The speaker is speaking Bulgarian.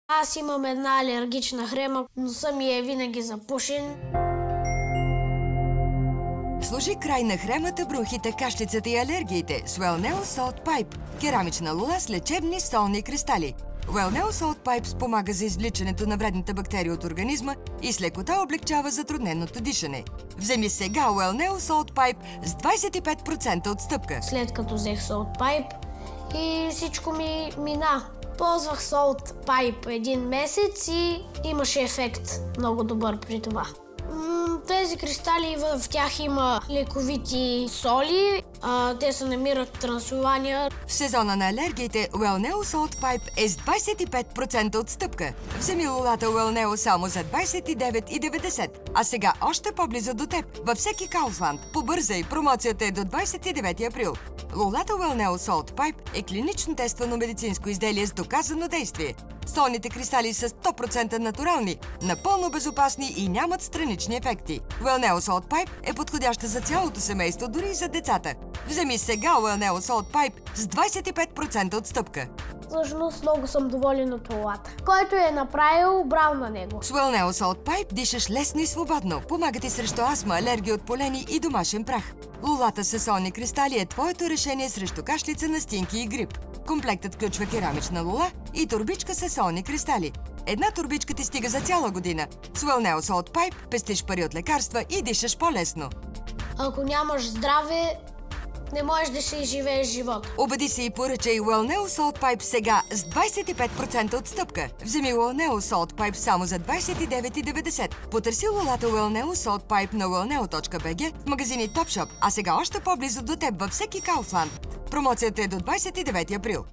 Аз имам една алергична хрема, носът ми е винаги запушен. Сложи край на хремата, бронхите, кашлицата и алергиите с Wellneo Salt Pipe. Керамична лула с лечебни солни кристали. Wellneo Salt Pipe спомага за извличането на вредните бактерии от организма и с лекота облегчава затрудненото дишане. Вземи сега Wellneo Salt Pipe с 25% отстъпка. След като взех Salt Pipe и всичко ми мина. Ползвах Salt Pipe един месец и имаше ефект много добър при това. Тези кристали, в тях има лековити соли, те се намират в Трансилвания. В сезона на алергиите Wellneo Salt Pipe е с 25% отстъпка. Вземи лулата Wellneo само за 29,90. А сега още по-близо до теб, във всеки Kaufland. Побързай, промоцията е до 29 април. Лулата Wellneo Salt Pipe е клинично тествано медицинско изделие с доказано действие. Солните кристали са 100% натурални, напълно безопасни и нямат странични ефекти. Wellneo Salt Pipe е подходяща за цялото семейство, дори и за децата. Вземи сега Wellneo Salt Pipe с 25% отстъпка. Всъщност много съм доволен от лулата. Който е направил, браво на него. С Wellneo Salt Pipe дишаш лесно и свободно. Помага ти срещу астма, алергия от полени и домашен прах. Лулата с солни кристали е твоето решение срещу кашлица, настинки и грип. Комплектът включва керамична лула и турбичка с солни кристали. Една турбичка ти стига за цяла година. С Wellneo Salt Pipe пестиш пари от лекарства и дишаш по-лесно. Ако нямаш здраве, не можеш да си живееш живота. Обади се и поръчай Wellneo Salt Pipe сега с 25% отстъпка. Вземи Wellneo Salt Pipe само за 29,90. Потърси лулата Wellneo Salt Pipe на wellneo.bg в магазини Topshop, а сега още по-близо до теб във всеки Kaufland. Промоцията е до 29 април.